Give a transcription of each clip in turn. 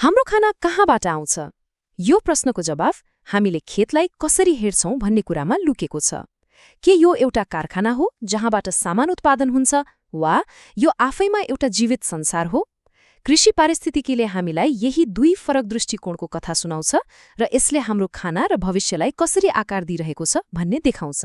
हाम्रो खाना कहाँबाट आउँछ? यो प्रश्नको जवाफ हामीले खेतलाई कसरी हेर्छौं भन्ने कुरामा लुकेको छ। के यो एउटा कारखाना हो जहाँबाट सामान उत्पादन हुन्छ, वा यो आफैमा एउटा जीवित संसार हो? कृषि पारिस्थितिकीले हामीलाई यही दुई फरक दृष्टिकोणको कथा सुनाउँछ र यसले हाम्रो खाना र भविष्यलाई कसरी आकार दिइरहेको छ भन्ने देखाउँछ।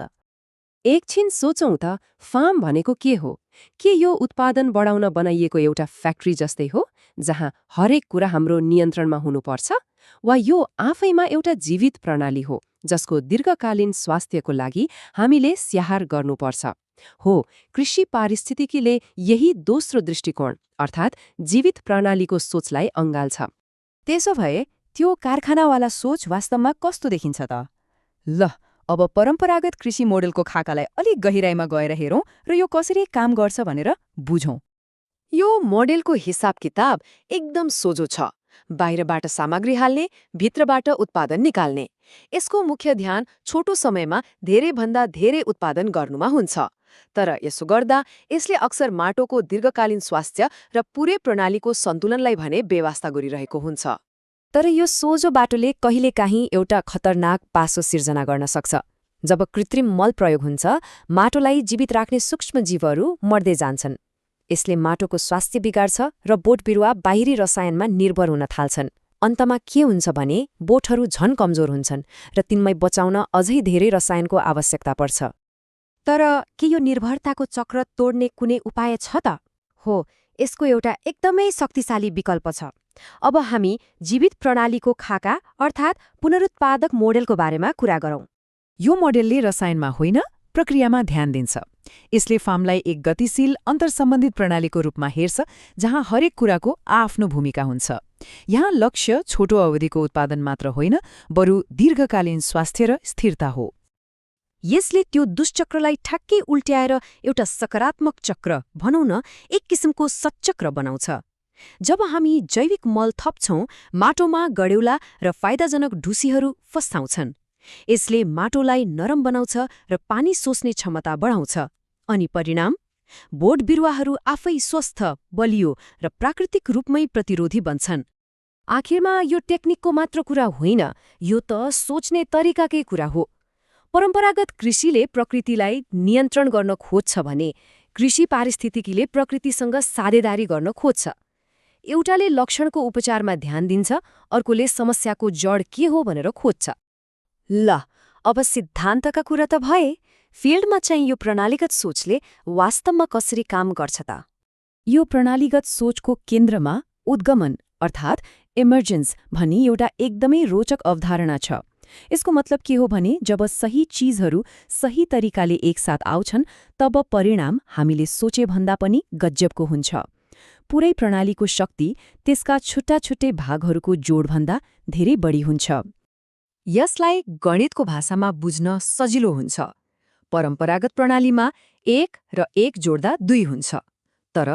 एकछिन सोचौं त, फार्म भनेको के हो? के यो उत्पादन बढाउन बनाइएको एउटा फ्याक्ट्री जस्तै हो जहाँ हरेक कुरा हाम्रो नियन्त्रणमा हुनुपर्छ, वा यो आफैमा एउटा जीवित प्रणाली हो जसको दीर्घकालीन स्वास्थ्यको लागि हामीले स्याहार गर्नुपर्छ? हो, कृषि पारिस्थितिकीले यही दोस्रो दृष्टिकोण अर्थात् जीवित प्रणालीको सोचलाई अँगाल्छ। त्यसो भए त्यो कारखानावाला सोच वास्तवमा कस्तो देखिन्छ त? ल, अब परम्परागत कृषि मोडेलको खाकालाई अलिक गहिराइमा गएर हेरौं र यो कसरी काम गर्छ भनेर बुझौं। यो मोडेलको हिसाब किताब एकदम सोझो छ। बाहिरबाट सामग्री हाल्ने, भित्रबाट उत्पादन निकाल्ने। यसको मुख्य ध्यान छोटो समयमा धेरैभन्दा धेरै उत्पादन गर्नुमा हुन्छ। तर यसो गर्दा यसले अक्सर माटोको दीर्घकालीन स्वास्थ्य र पूरै प्रणालीको सन्तुलनलाई भने बेवास्ता गरिरहेको हुन्छ। तर यो सोझो बाटोले कहिलेकाहीँ एउटा खतरनाक पासो सिर्जना गर्न सक्छ। जब कृत्रिम मल प्रयोग हुन्छ, माटोलाई जीवित राख्ने सूक्ष्म जीवहरू मर्दै जान्छन्। यसले माटोको स्वास्थ्य बिगार्छ र बोटबिरुवा बाहिरी रसायनमा निर्भर हुन थाल्छन्। अन्तमा के हुन्छ भने बोटहरू झन कमजोर हुन्छन् र तिनमै बचाउन अझै धेरै रसायनको आवश्यकता पर्छ। तर के यो निर्भरताको चक्र तोड्ने कुनै उपाय छ त? हो, यसको एउटा एकदमै शक्तिशाली विकल्प छ। अब हामी जीवित प्रणालीको खाका अर्थात् पुनरुत्पादक मोडेलको बारेमा कुरा गरौं। यो मोडेलले रसायनमा होइन, प्रक्रियामा ध्यान दिन्छ। यसले फार्मलाई एक गतिशील अन्तर्सम्बन्धित प्रणालीको रूपमा हेर्छ जहाँ हरेक कुराको आफ्नो भूमिका हुन्छ। यहाँ लक्ष्य छोटो अवधिको उत्पादन मात्र होइन, बरु दीर्घकालीन स्वास्थ्य र स्थिरता हो। यसले त्यो दुष्चक्रलाई ठ्याक्कै उल्ट्याएर एउटा सकारात्मक चक्र, भनौं न एक किसिमको सच्चक्र बनाउँछ। जब हामी जैविक मल थप्छौं, माटोमा गड्यौला र फाइदाजनक ढुसीहरू फस्ताउँछन्। यसले माटोलाई नरम बनाउँछ र पानी सोच्ने क्षमता बढाउँछ। अनि परिणाम? बोट बिरुवाहरू आफै स्वस्थ, बलियो र प्राकृतिक रूपमै प्रतिरोधी बन्छन्। आखिरमा यो टेक्निकको मात्र कुरा होइन, यो त सोच्ने तरिकाकै कुरा हो। परम्परागत कृषिले प्रकृतिलाई नियन्त्रण गर्न खोज्छ भने कृषि पारिस्थितिकीले प्रकृतिसँग साझेदारी गर्न खोज्छ। एउटाले लक्षणको उपचारमा ध्यान दिन्छ, अर्कोले समस्याको जड के हो भनेर खोज्छ। ल, अब सिद्धान्तका कुरा त भए, फिल्डमा चाहिँ यो प्रणालीगत सोचले वास्तवमा कसरी काम गर्छ त? यो प्रणालीगत सोचको केन्द्रमा उद्गमन अर्थात् इमर्जेन्स भनी एउटा एकदमै रोचक अवधारणा छ। यसको मतलब के हो भने जब सही चीजहरू सही तरिकाले एकसाथ आउँछन्, तब परिणाम हामीले सोचेभन्दा पनि गजबको हुन्छ। पुरै प्रणालीको शक्ति त्यसका छुट्टा छुट्टै भागहरूको जोडभन्दा धेरै बढी हुन्छ। यसलाई गणितको भाषामा बुझ्न सजिलो हुन्छ। परम्परागत प्रणालीमा 1 र 1 जोड्दा 2 हुन्छ। तर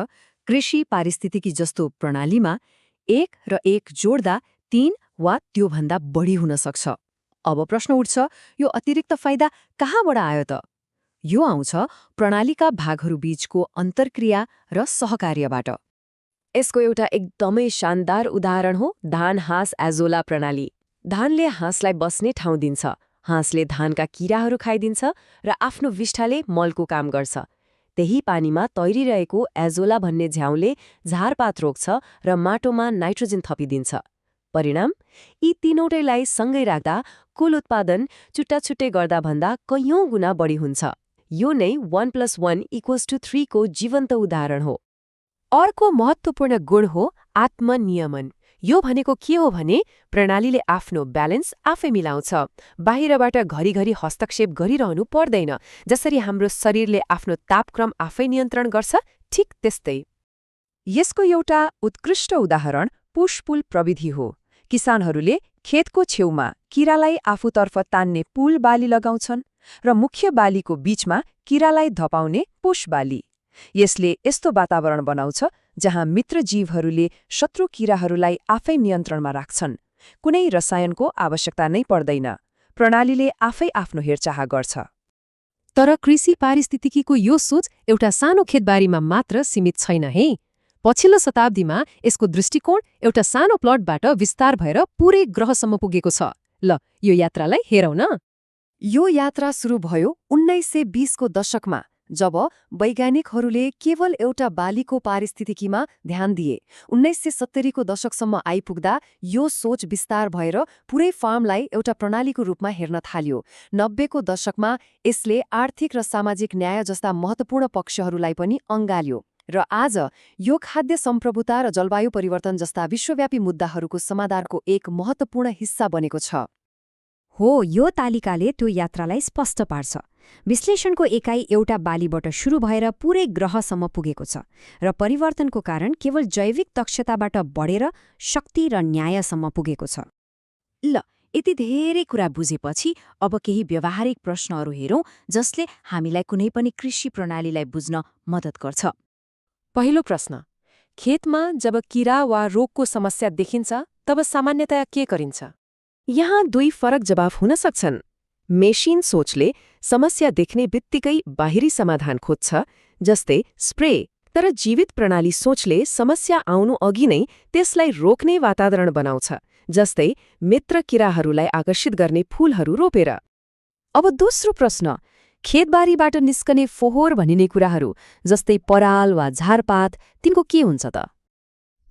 कृषि पारिस्थितिकी जस्तो प्रणालीमा 1 र 1 जोड्दा 3 वा त्योभन्दा बढी हुन सक्छ। अब प्रश्न उठ्छ, यो अतिरिक्त फाइदा कहाँबाट आयो त? यो आउँछ प्रणालीका भागहरूबीचको अन्तर्क्रिया र सहकार्यबाट। यसको एउटा एकदमै शानदार उदाहरण हो धान-हाँस एजोला प्रणाली। धानले हाँसलाई बस्ने ठाउँ दिन्छ, हाँसले धानका किराहरू खाइदिन्छ र आफ्नो विष्ठाले मलको काम गर्छ। त्यही पानीमा तैरिरहेको एजोला भन्ने झ्याउले झारपात रोक्छ र माटोमा नाइट्रोजन थपिदिन्छ। परिणाम? यी तीनवटैलाई सँगै राख्दा कुल उत्पादन छुट्टा-छुट्टै गर्दा भन्दा कैयौं गुणा बढी हुन्छ। यो नै 1+1=3 को जीवन्त उदाहरण हो। अर्को महत्त्वपूर्ण गुण हो आत्मनियमन। यो भनेको के हो भने प्रणालीले आफ्नो ब्यालेन्स आफै मिलाउँछ। बाहिरबाट घरिघरि हस्तक्षेप गरिरहनु पर्दैन। जसरी हाम्रो शरीरले आफ्नो तापक्रम आफै नियन्त्रण गर्छ, ठिक त्यस्तै। यसको एउटा उत्कृष्ट उदाहरण पुश-पुल प्रविधि हो। किसानहरूले खेतको छेउमा किरालाई आफूतर्फ तान्ने पुल बाली लगाउँछन् र मुख्य बालीको बीचमा किरालाई धपाउने पुश बाली। यसले यस्तो वातावरण बनाउँछ जहाँ मित्र जीवहरूले शत्रु किराहरूलाई आफै नियन्त्रणमा राख्छन्। कुनै रसायनको आवश्यकता नै पर्दैन। प्रणालीले आफै आफ्नो हेरचाह गर्छ। तर कृषि पारिस्थितिकीको यो सोच एउटा सानो खेतबारीमा मात्र सीमित छैन है। पछिल्लो शताब्दीमा यसको दृष्टिकोण एउटा सानो प्लटबाट विस्तार भएर पूरै ग्रहसम्म पुगेको छ। ल, यो यात्रालाई हेरौँ न। यो यात्रा सुरु भयो 1920को दशकमा, जब वैज्ञानिकहरूले केवल एउटा बालीको पारिस्थितिकीमा ध्यान दिए। 1970को दशकसम्म आइपुग्दा यो सोच विस्तार भएर पुरै फार्मलाई एउटा प्रणालीको रूपमा हेर्न थाल्यो। 90को दशकमा यसले आर्थिक र सामाजिक न्याय जस्ता महत्त्वपूर्ण पक्षहरूलाई पनि अँगाल्यो। र आज यो खाद्य सम्प्रभुता र जलवायु परिवर्तन जस्ता विश्वव्यापी मुद्दाहरूको समाधानको एक महत्त्वपूर्ण हिस्सा बनेको छ। हो, यो तालिकाले त्यो यात्रालाई स्पष्ट पार्छ। विश्लेषणको एकाइ एउटा बालीबाट सुरु भएर पूरै ग्रहसम्म पुगेको छ र परिवर्तनको कारण केवल जैविक दक्षताबाट बढेर शक्ति र न्यायसम्म पुगेको छ। ल, यति धेरै कुरा बुझेपछि अब केही व्यावहारिक प्रश्नहरू हेरौँ जसले हामीलाई कुनै पनि कृषि प्रणालीलाई बुझ्न मद्दत गर्छ। पहिलो प्रश्न, खेतमा जब कीरा वा रोगको समस्या देखिन्छ तब सामान्यतया के गरिन्छ? यहाँ दुई फरक जवाफ हुन सक्छन्। मेसिन सोचले समस्या देख्ने बित्तिकै बाहिरी समाधान खोज्छ, जस्तै स्प्रे। तर जीवित प्रणाली सोचले समस्या आउनु अघि नै त्यसलाई रोक्ने वातावरण बनाउँछ, जस्तै मित्र किराहरूलाई आकर्षित गर्ने फूलहरू रोपेर। अब दोस्रो प्रश्न, खेतबारीबाट निस्कने फोहोर भनिने कुराहरू जस्तै पराल वा झारपात, तिनको के हुन्छ त?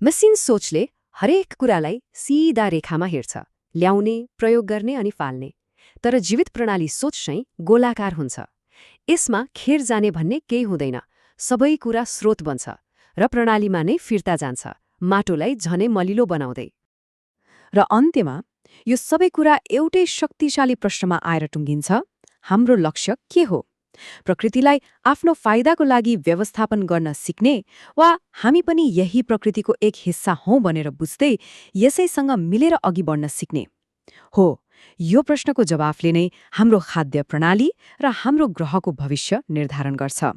मेसिन सोचले हरेक कुरालाई सिधा रेखामा हेर्छ, ल्याउने, प्रयोग गर्ने अनि फाल्ने। तर जीवित प्रणाली सोच चाहिँ गोलाकार हुन्छ। यसमा खेर जाने भन्ने केही हुँदैन, सबै कुरा स्रोत बन्छ र प्रणालीमा नै फिर्ता जान्छ, माटोलाई झनै मलिलो बनाउँदै। र अन्त्यमा यो सबै कुरा एउटै शक्तिशाली प्रश्नमा आएर टुङ्गिन्छ, हाम्रो लक्ष्य के हो? प्रकृतिलाई आफ्नो फाइदाको लागि व्यवस्थापन गर्न सिक्ने वा हामी पनि यही प्रकृतिको एक हिस्सा हौं भनेर बुझ्दै यसैसँग मिलेर अघि बढ्न सिक्ने? हो, यो प्रश्नको जवाफले नै हाम्रो खाद्य प्रणाली र हाम्रो ग्रहको भविष्य निर्धारण गर्छ।